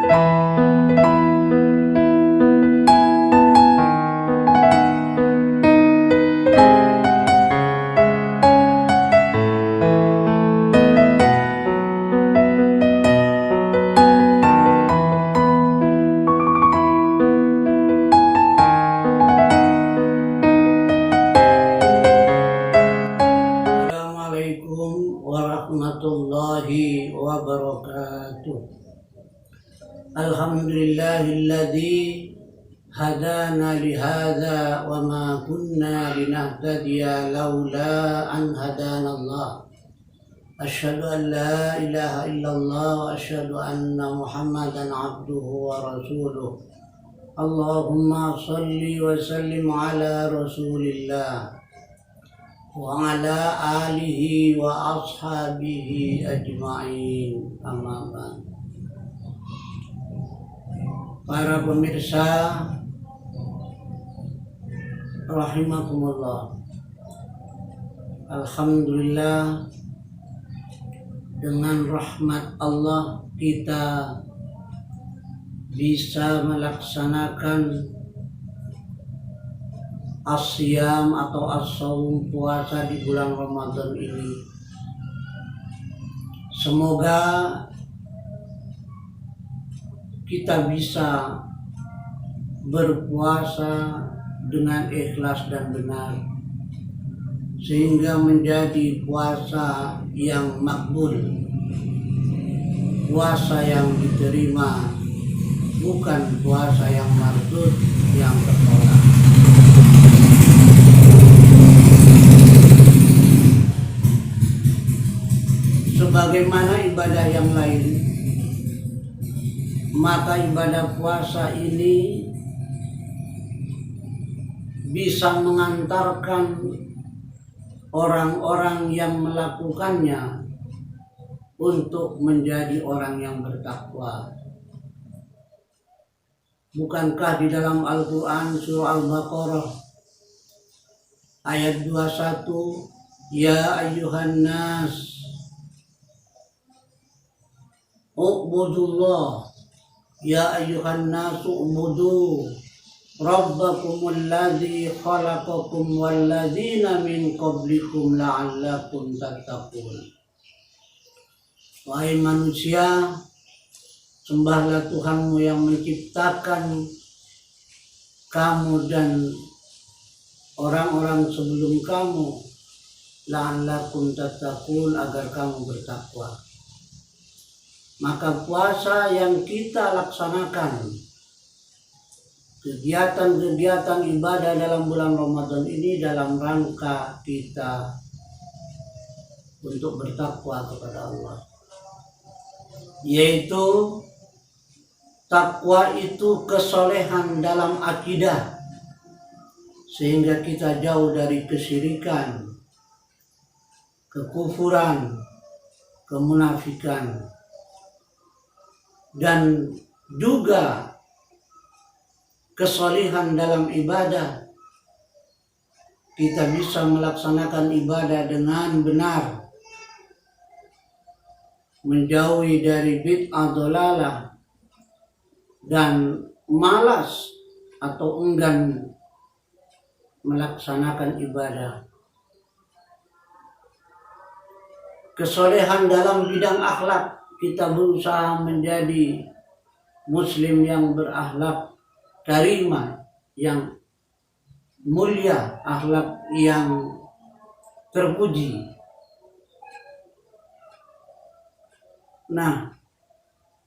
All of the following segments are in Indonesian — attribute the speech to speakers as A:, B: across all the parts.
A: warahmatullahi wabarakatuh. Alhamdulillahilladzi hadana lihadza wa ma kunna linahtadiya laula an hadana Allah. Asyhadu an la ilaha illallah wa asyhadu anna Muhammadan abduhu wa rasuluh. Allahumma salli wa sallim ala Rasulillah wa ala alihi wa ashabihi ajma'in. Amma ba'd. Para pemirsa rahimakumullah, alhamdulillah, dengan rahmat Allah kita bisa melaksanakan asyam atau as-shaum, puasa di bulan Ramadan ini. Semoga kita bisa berpuasa dengan ikhlas dan benar, sehingga menjadi puasa yang makbul, puasa yang diterima, bukan puasa yang mardud, yang tertolak. Sebagaimana ibadah yang lain, maka ibadah puasa ini bisa mengantarkan orang-orang yang melakukannya untuk menjadi orang yang bertakwa. Bukankah di dalam Al-Quran surah Al-Baqarah ayat 21, ya ayyuhan nas u'budullah, ya ayyuhan nasu u'budu rabbakumul ladzi khalaqakum wal ladzina min qablikum la'allakum tattaqun. Wahai manusia, sembahlah Tuhanmu yang menciptakan kamu dan orang-orang sebelum kamu, la'allakum tattaqun, agar kamu bertakwa. Maka puasa yang kita laksanakan, kegiatan-kegiatan ibadah dalam bulan Ramadan ini dalam rangka kita untuk bertakwa kepada Allah. Yaitu takwa itu kesolehan dalam akidah, sehingga kita jauh dari kesyirikan, kekufuran, kemunafikan, dan juga kesolehan dalam ibadah. Kita bisa melaksanakan ibadah dengan benar, menjauhi dari bid'ah dhalalah dan malas atau enggan melaksanakan ibadah. Kesolehan dalam bidang akhlak, kita berusaha menjadi muslim yang berakhlak karimah, yang mulia, akhlak yang terpuji. Nah,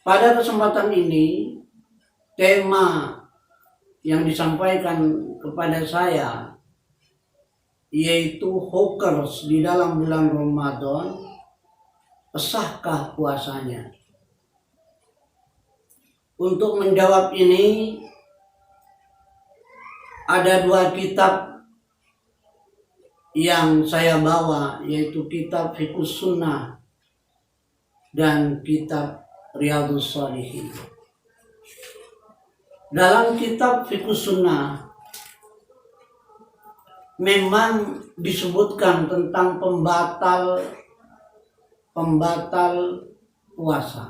A: pada kesempatan ini tema yang disampaikan kepada saya yaitu hokers di dalam bulan Ramadan, sahkah puasanya? Untuk menjawab ini ada dua kitab yang saya bawa, yaitu kitab Fiqhus Sunnah dan kitab Riyadhus Shalihin. Dalam kitab Fiqhus Sunnah memang disebutkan tentang pembatal puasa.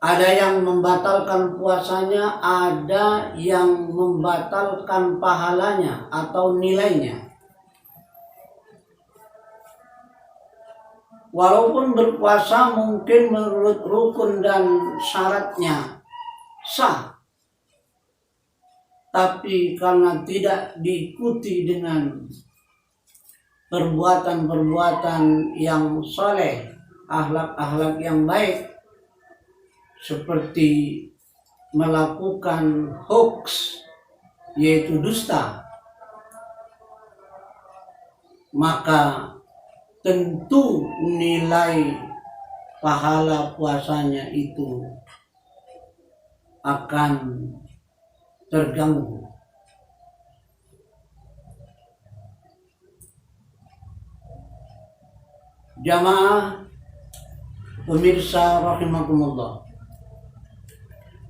A: Ada yang membatalkan puasanya, ada yang membatalkan pahalanya atau nilainya. Walaupun berpuasa mungkin menurut rukun dan syaratnya sah, tapi karena tidak diikuti dengan perbuatan-perbuatan yang soleh, akhlak-akhlak yang baik, seperti melakukan hoax, yaitu dusta, maka tentu nilai pahala puasanya itu akan terganggu. Jamaah pemirsa rahimakumullah,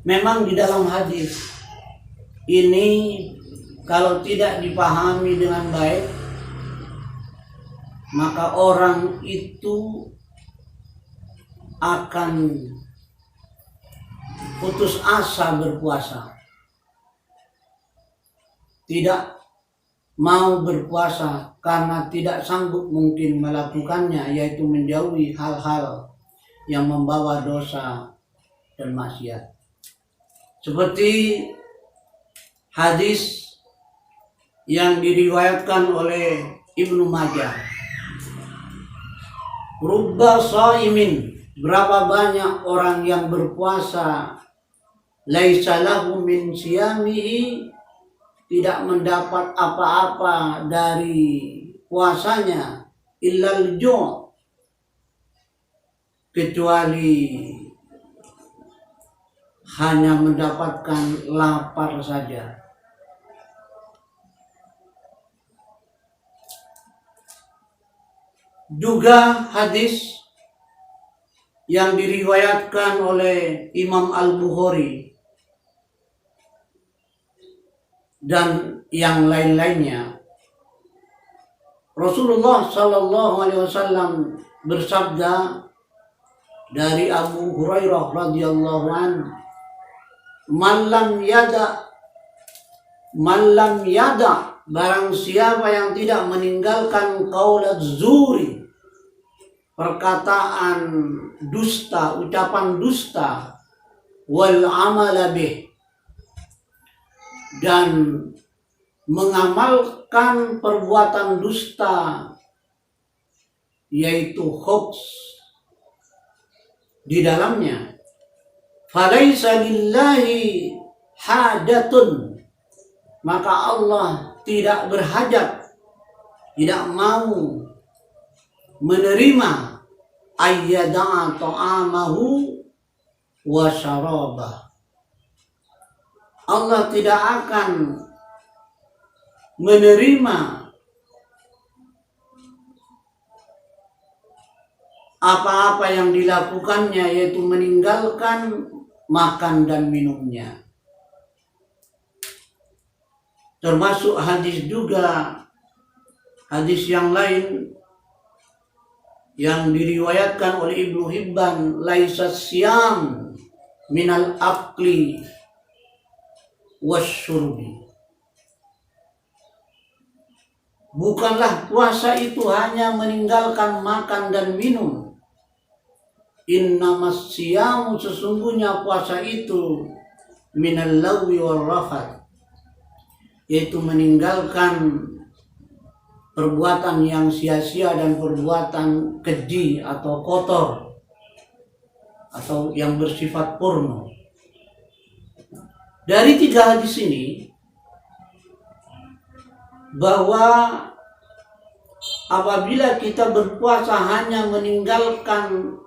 A: memang di dalam hadis ini kalau tidak dipahami dengan baik, maka orang itu akan putus asa berpuasa, tidak mau berpuasa karena tidak sanggup mungkin melakukannya, yaitu menjauhi hal-hal yang membawa dosa dan maksiat. Seperti hadis yang diriwayatkan oleh Ibnu Majah, rubba shaimin, berapa banyak orang yang berpuasa, laisa lahu min siyamihi, tidak mendapat apa-apa dari puasanya, illal ju', kecuali hanya mendapatkan lapar saja. Juga hadis yang diriwayatkan oleh Imam Al-Bukhari dan yang lain-lainnya, Rasulullah Shallallahu Alaihi Wasallam bersabda dari Abu Hurairah radhiyallahu anhu, man lam yada, barang siapa yang tidak meninggalkan qaulat zuri, perkataan dusta, ucapan dusta, wal amala bih, dan mengamalkan perbuatan dusta, yaitu hoax di dalamnya, falaisa lillahi hadatun, maka Allah tidak berhajat, tidak mau menerima ayyada'a ta'amahu wa syarabah. Allah tidak akan menerima apa-apa yang dilakukannya, yaitu meninggalkan makan dan minumnya. Termasuk hadis juga, hadis yang lain yang diriwayatkan oleh Ibnu Hibban, laisa siyam minal akli wasyurbi, bukanlah puasa itu hanya meninggalkan makan dan minum. Innamas siyamu, sesungguhnya puasa itu minal lagwi wal rafath, yaitu meninggalkan perbuatan yang sia-sia dan perbuatan keji atau kotor atau yang bersifat porno. Dari tiga hadis ini, bahwa apabila kita berpuasa hanya meninggalkan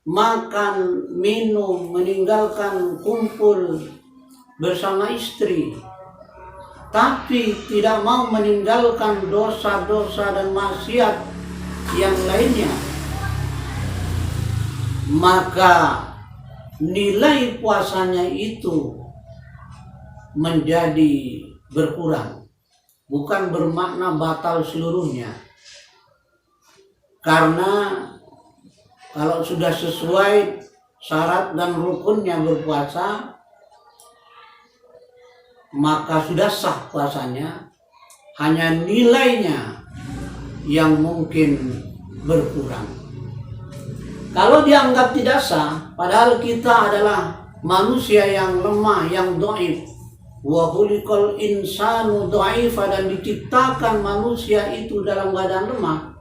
A: makan, minum, meninggalkan kumpul bersama istri, tapi tidak mau meninggalkan dosa-dosa dan maksiat yang lainnya, maka nilai puasanya itu menjadi berkurang. Bukan bermakna batal seluruhnya, karena kalau sudah sesuai syarat dan rukunnya berpuasa, maka sudah sah puasanya. Hanya nilainya yang mungkin berkurang. Kalau dianggap tidak sah, padahal kita adalah manusia yang lemah, yang dhaif. Wa khuliqal insanu dha'ifa, dan diciptakan manusia itu dalam keadaan lemah.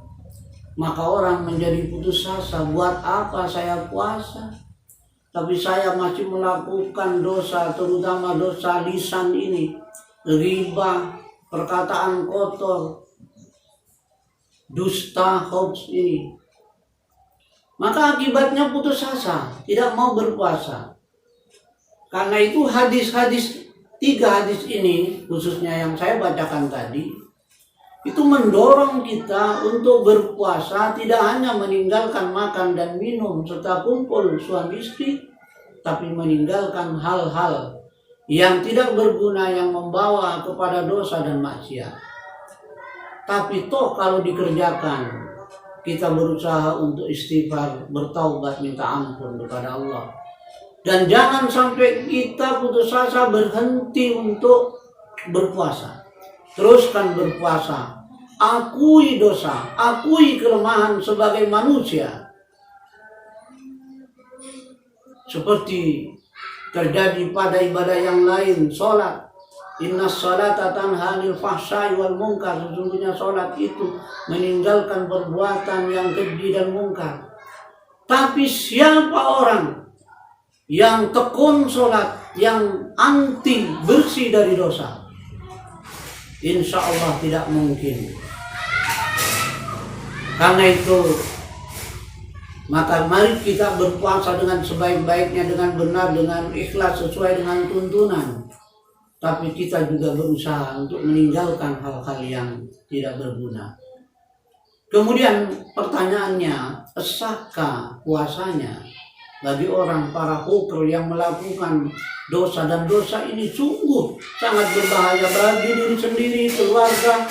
A: Maka orang menjadi putus asa, buat apa saya puasa? Tapi saya masih melakukan dosa, terutama dosa lisan ini, riba, perkataan kotor, dusta, hoax ini. Maka akibatnya putus asa, tidak mau berpuasa. Karena itu tiga hadis ini, khususnya yang saya bacakan tadi, itu mendorong kita untuk berpuasa, tidak hanya meninggalkan makan dan minum serta kumpul suami istri, tapi meninggalkan hal-hal yang tidak berguna, yang membawa kepada dosa dan maksiat. Tapi toh kalau dikerjakan, kita berusaha untuk istighfar, bertaubat, minta ampun kepada Allah. Dan jangan sampai kita putus asa, berhenti untuk berpuasa. Teruskan berpuasa. Akui dosa, akui kelemahan sebagai manusia. Seperti terjadi pada ibadah yang lain, sholat. Inna sholata tanha 'anil fahsya'i wal munkar. Sesungguhnya sholat itu meninggalkan perbuatan yang keji dan munkar. Tapi siapa orang yang tekun sholat, yang anti, bersih dari dosa? Insya Allah tidak mungkin. Karena itu, maka mari kita berpuasa dengan sebaik-baiknya, dengan benar, dengan ikhlas, sesuai dengan tuntunan. Tapi kita juga berusaha untuk meninggalkan hal-hal yang tidak berguna. Kemudian pertanyaannya, sahkah puasanya? Bagi orang para huker yang melakukan dosa, dan dosa ini sungguh sangat berbahaya bagi diri sendiri, keluarga,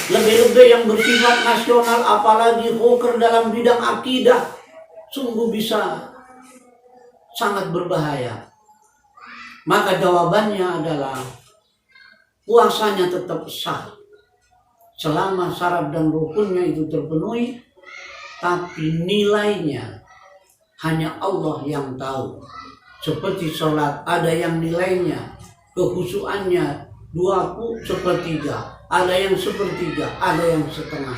A: lebih-lebih yang bersifat nasional, apalagi huker dalam bidang akidah, sungguh bisa sangat berbahaya. Maka jawabannya adalah puasanya tetap sah selama syarat dan rukunnya itu terpenuhi, tapi nilainya hanya Allah yang tahu. Seperti sholat, ada yang nilainya, kehusuannya 2/3, ada yang 1/3, ada yang setengah.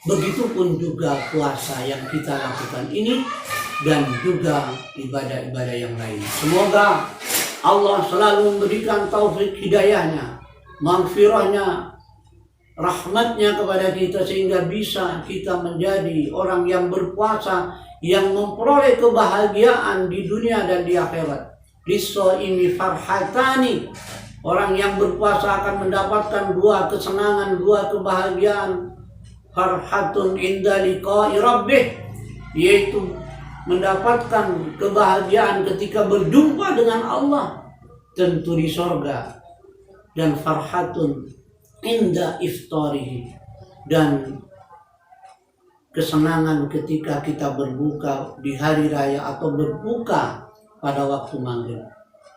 A: Begitupun juga puasa yang kita lakukan ini, dan juga ibadah-ibadah yang lain. Semoga Allah selalu memberikan taufik hidayahnya, maghfirahnya, rahmatnya kepada kita, sehingga bisa kita menjadi orang yang berpuasa, yang memperoleh kebahagiaan di dunia dan di akhirat. Lis-shaimi farhatani. Orang yang berpuasa akan mendapatkan dua kesenangan, dua kebahagiaan. Farhatun inda liqa'i rabbih, yaitu mendapatkan kebahagiaan ketika berjumpa dengan Allah, tentu di sorga. Dan farhatun inda iftarihi, dan kesenangan ketika kita berbuka di hari raya atau berbuka pada waktu maghrib.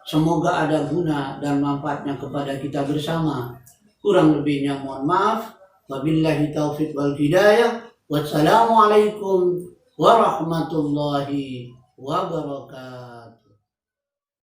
A: Semoga ada guna dan manfaatnya kepada kita bersama. Kurang lebihnya mohon maaf. Wabillahi taufiq wal hidayah. Wassalamualaikum warahmatullahi wabarakatuh.